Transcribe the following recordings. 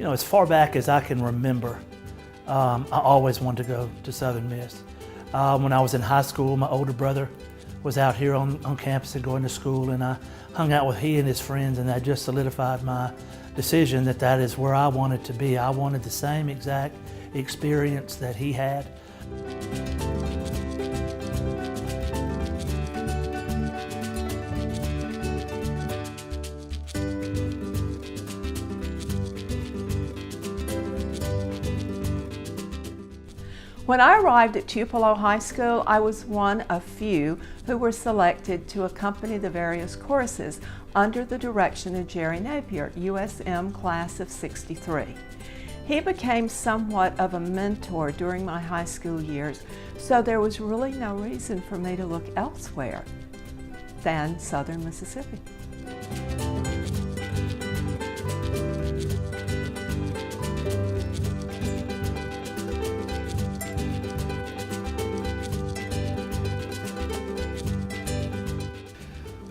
as far back as I can remember, I always wanted to go to Southern Miss. When I was in high school, my older brother was out here on campus and going to school, and I hung out with he and his friends, and that just solidified my decision that that is where I wanted to be. I wanted the same exact experience that he had. When I arrived at Tupelo High School, I was one of few who were selected to accompany the various choruses under the direction of Jerry Napier, USM class of '63. He became somewhat of a mentor during my high school years, so there was really no reason for me to look elsewhere than Southern Mississippi.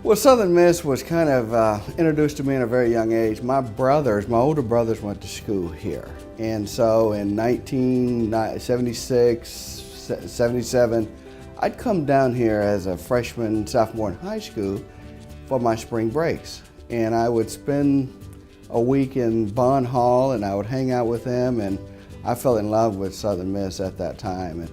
Well, Southern Miss was kind of introduced to me at a very young age. My older brothers went to school here. And so in 1976, 77, I'd come down here as a freshman, sophomore in high school for my spring breaks. And I would spend a week in Bond Hall and I would hang out with them, and I fell in love with Southern Miss at that time.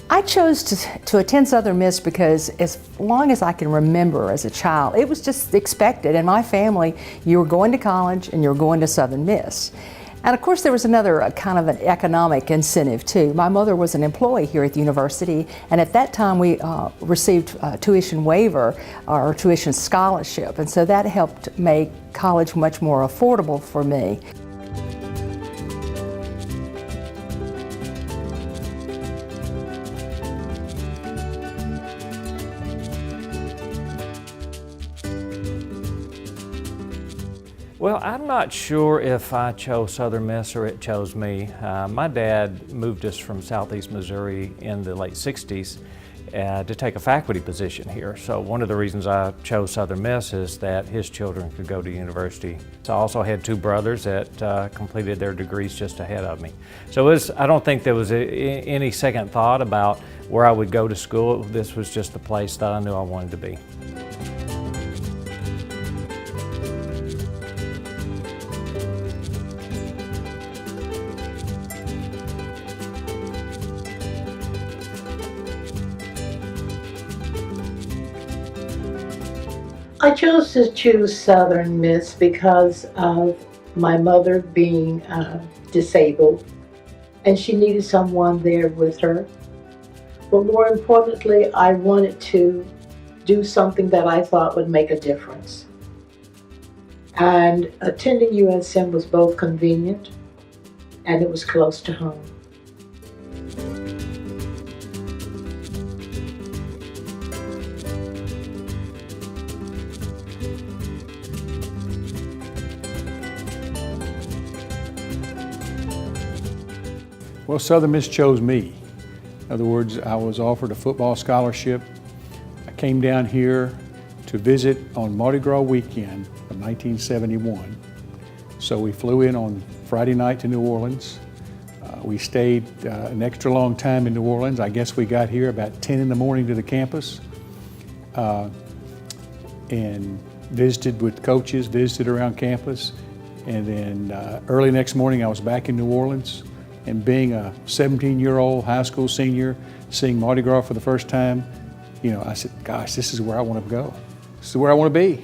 I chose to attend Southern Miss because as long as I can remember as a child, it was just expected. In my family, you were going to college and you were going to Southern Miss. And of course there was another kind of an economic incentive too. My mother was an employee here at the university, and at that time we received a tuition waiver or tuition scholarship, and so that helped make college much more affordable for me. Well, I'm not sure if I chose Southern Miss or it chose me. My dad moved us from Southeast Missouri in the late 60s to take a faculty position here. So one of the reasons I chose Southern Miss is that his children could go to university. So I also had two brothers that completed their degrees just ahead of me. So I don't think there was any second thought about where I would go to school. This was just the place that I knew I wanted to be. I chose to choose Southern Miss because of my mother being disabled, and she needed someone there with her. But more importantly, I wanted to do something that I thought would make a difference. And attending USM was both convenient and it was close to home. Well, Southern Miss chose me. In other words, I was offered a football scholarship. I came down here to visit on Mardi Gras weekend of 1971. So we flew in on Friday night to New Orleans. We stayed an extra long time in New Orleans. I guess we got here about 10 in the morning to the campus and visited with coaches, visited around campus. And then early next morning I was back in New Orleans. And being a 17-year-old high school senior, seeing Mardi Gras for the first time, I said, gosh, this is where I want to go. This is where I want to be.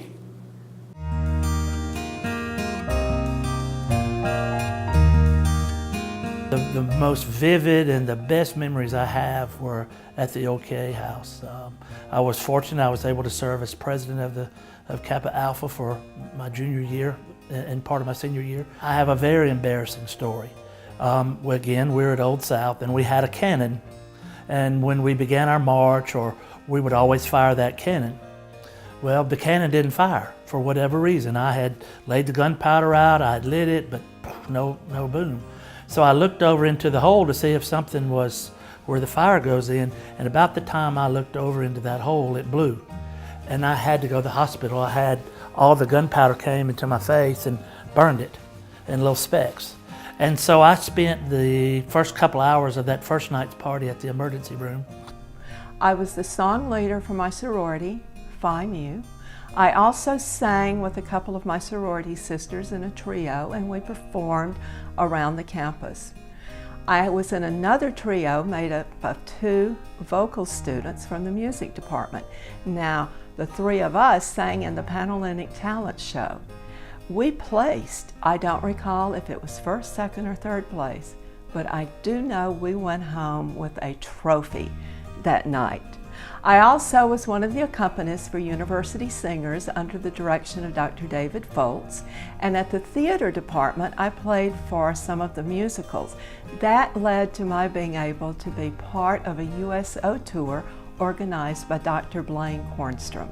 The most vivid and the best memories I have were at the OK House. I was fortunate I was able to serve as president of Kappa Alpha for my junior year and part of my senior year. I have a very embarrassing story. Again, we're at Old South and we had a cannon, and when we began our march, we would always fire that cannon. Well, the cannon didn't fire for whatever reason. I had laid the gunpowder out, I had lit it, but no boom. So I looked over into the hole to see if something was where the fire goes in, and about the time I looked over into that hole, it blew. And I had to go to the hospital. I had all the gunpowder came into my face and burned it in little specks. And so I spent the first couple hours of that first night's party at the emergency room. I was the song leader for my sorority, Phi Mu. I also sang with a couple of my sorority sisters in a trio, and we performed around the campus. I was in another trio made up of 2 vocal students from the music department. Now, the 3 of us sang in the Panhellenic Talent Show. We placed, I don't recall if it was 1st, 2nd, or 3rd place, but I do know we went home with a trophy that night. I also was one of the accompanists for University Singers under the direction of Dr. David Foltz, and at the theater department I played for some of the musicals. That led to my being able to be part of a USO tour organized by Dr. Blaine Kornstrom.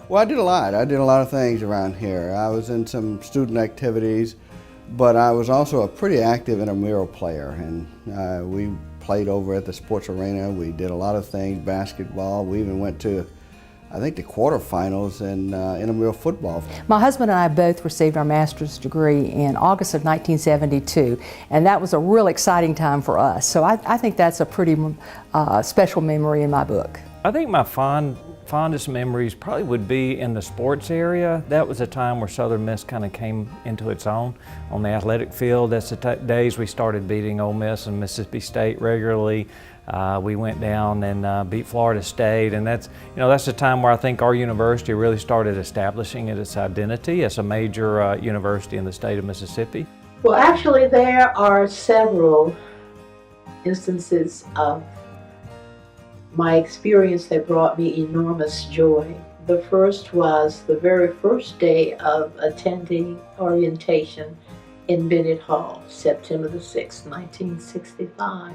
Well, I did a lot. I did a lot of things around here. I was in some student activities, but I was also a pretty active intramural player, and we played over at the sports arena. We did a lot of things, basketball. We even went to, I think, the quarterfinals in intramural football. My husband and I both received our master's degree in August of 1972, and that was a real exciting time for us. So I think that's a pretty special memory in my book. I think my fondest memories probably would be in the sports area. That was a time where Southern Miss kind of came into its own on the athletic field. That's the days we started beating Ole Miss and Mississippi State regularly. We went down and beat Florida State, and that's the time where I think our university really started establishing its identity as a major university in the state of Mississippi. Well, actually, there are several instances of my experience that brought me enormous joy. The first was the very first day of attending orientation in Bennett Hall, September the 6th, 1965.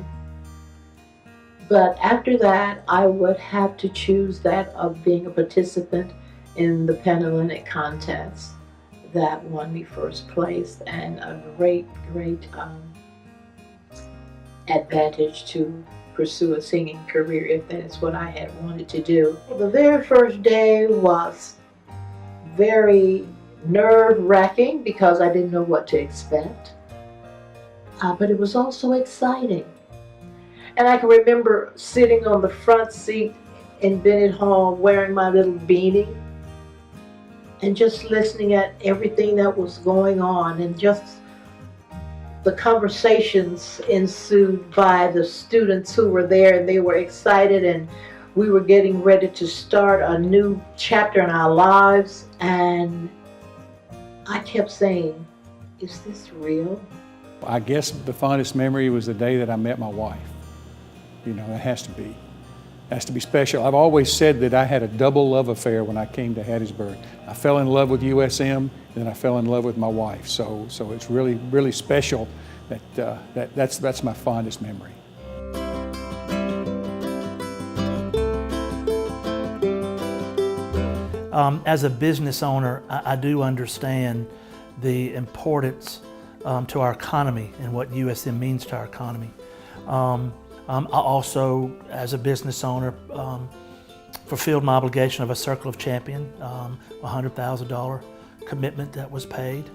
But after that, I would have to choose that of being a participant in the Panhellenic contest that won me first place, and a great advantage to pursue a singing career if that is what I had wanted to do. The very first day was very nerve-wracking because I didn't know what to expect, but it was also exciting. And I can remember sitting on the front seat in Bennett Hall wearing my little beanie and just listening at everything that was going on, and just the conversations ensued by the students who were there, and they were excited, and we were getting ready to start a new chapter in our lives. And I kept saying, is this real? I guess the fondest memory was the day that I met my wife. It has to be special. I've always said that I had a double love affair when I came to Hattiesburg. I fell in love with USM, and then I fell in love with my wife. So it's really special that's my fondest memory. As a business owner, I do understand the importance to our economy and what USM means to our economy. I also, as a business owner, fulfilled my obligation of a Circle of Champions, $100,000 commitment that was paid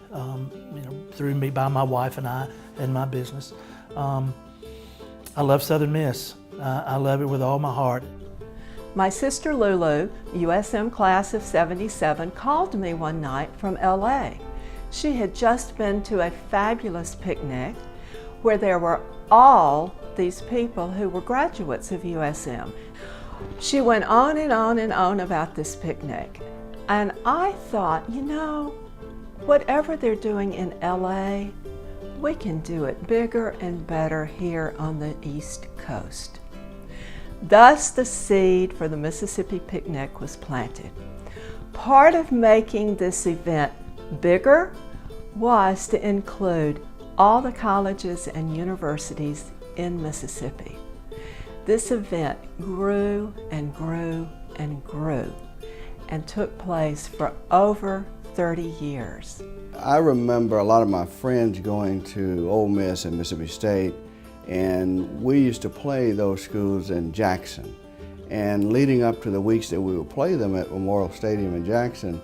through me by my wife and I and my business. I love Southern Miss. I love it with all my heart. My sister Lulu, USM class of '77, called me one night from LA. She had just been to a fabulous picnic where there were all these people who were graduates of USM. She went on and on and on about this picnic, and I thought, whatever they're doing in LA, we can do it bigger and better here on the East Coast. Thus, the seed for the Mississippi Picnic was planted. Part of making this event bigger was to include all the colleges and universities in Mississippi. This event grew and grew and grew, and took place for over 30 years. I remember a lot of my friends going to Ole Miss and Mississippi State, and we used to play those schools in Jackson. And leading up to the weeks that we would play them at Memorial Stadium in Jackson,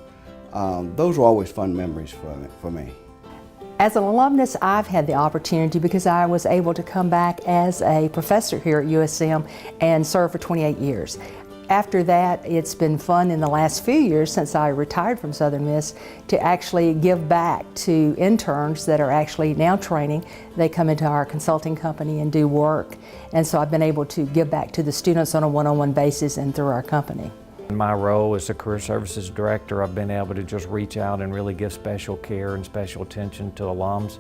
those were always fun memories for me. As an alumnus, I've had the opportunity because I was able to come back as a professor here at USM and serve for 28 years. After that, it's been fun in the last few years since I retired from Southern Miss to actually give back to interns that are actually now training. They come into our consulting company and do work. And so I've been able to give back to the students on a one-on-one basis and through our company. In my role as a Career Services Director, I've been able to just reach out and really give special care and special attention to alums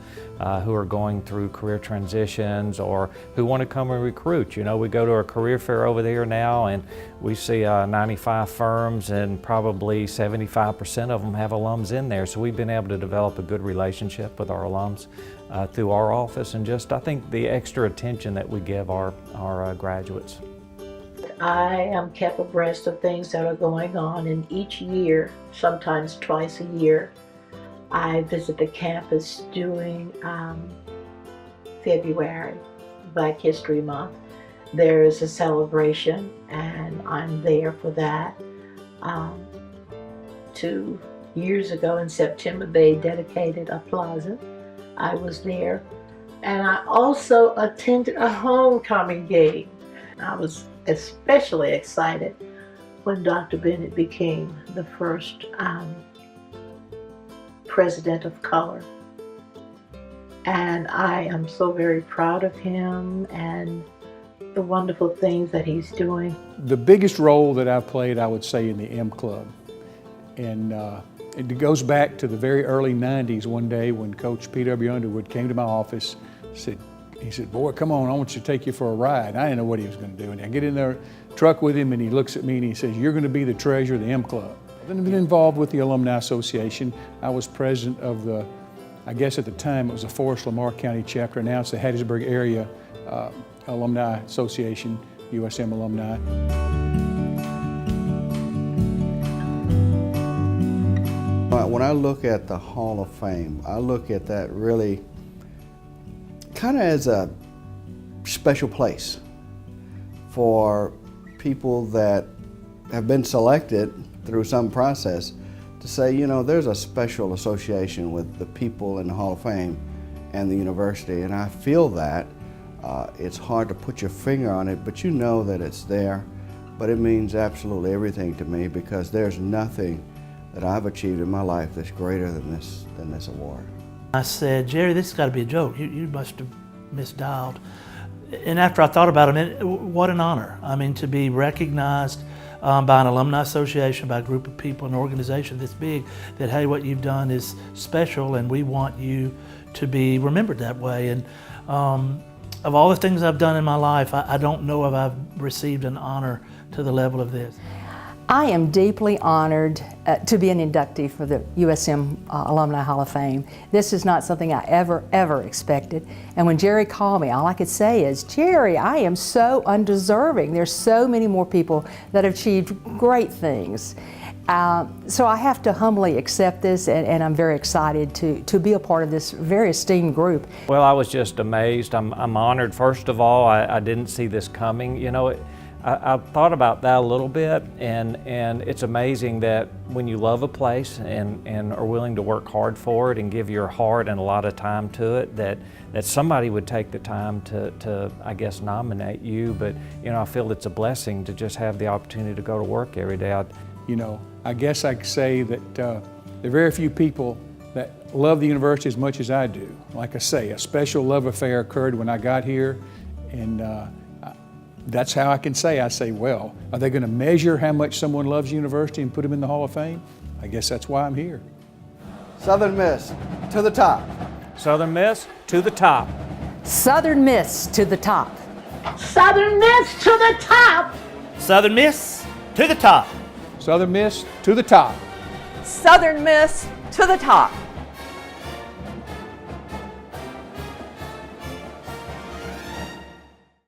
who are going through career transitions or who want to come and recruit. You know, we go to a career fair over there now and we see 95 firms and probably 75% of them have alums in there. So we've been able to develop a good relationship with our alums through our office, and just I think the extra attention that we give our graduates. I am kept abreast of things that are going on, and each year, sometimes twice a year, I visit the campus during February, Black History Month. There is a celebration, and I'm there for that. 2 years ago in September, they dedicated a plaza. I was there, and I also attended a homecoming game. I was especially excited when Dr. Bennett became the first president of color. And I am so very proud of him and the wonderful things that he's doing. The biggest role that I've played, I would say, in the M Club. And it goes back to the very early 90s one day when Coach P.W. Underwood came to my office. He said, boy, come on, I want you to take you for a ride. I didn't know what he was going to do. And I get in the truck with him and he looks at me and he says, you're going to be the treasurer of the M Club. I've been involved with the Alumni Association. I was president of the, I guess at the time it was the Forest Lamar County chapter. Now it's the Hattiesburg Area Alumni Association, USM Alumni. When I look at the Hall of Fame, I look at that really kind of as a special place for people that have been selected through some process to say, you know, there's a special association with the people in the Hall of Fame and the university, and I feel that. It's hard to put your finger on it, but you know that it's there. But it means absolutely everything to me because there's nothing that I've achieved in my life that's greater than this award. I said, Jerry, this has got to be a joke. You must have misdialed. And after I thought about it, what an honor. I mean, to be recognized by an alumni association, by a group of people, an organization this big, that, hey, what you've done is special and we want you to be remembered that way. And of all the things I've done in my life, I don't know if I've received an honor to the level of this. I am deeply honored to be an inductee for the USM Alumni Hall of Fame. This is not something I ever expected. And when Jerry called me, all I could say is, Jerry, I am so undeserving. There's so many more people that have achieved great things. So I have to humbly accept this, and I'm very excited to be a part of this very esteemed group. Well, I was just amazed. I'm honored. First of all, I didn't see this coming. You know, I thought about that a little bit, and it's amazing that when you love a place and are willing to work hard for it and give your heart and a lot of time to it, that somebody would take the time to I guess, nominate you. But, you know, I feel it's a blessing to just have the opportunity to go to work every day. You know, I guess I could say that there are very few people that love the university as much as I do. Like I say, a special love affair occurred when I got here, and that's how I can say. I say, well, are they going to measure how much someone loves university and put them in the Hall of Fame? I guess that's why I'm here. Southern Miss, to the top. Southern Miss, to the top. Southern Miss to the top. Southern Miss to the top! Southern Miss to the top. Southern Miss to the top. Southern Miss to the top.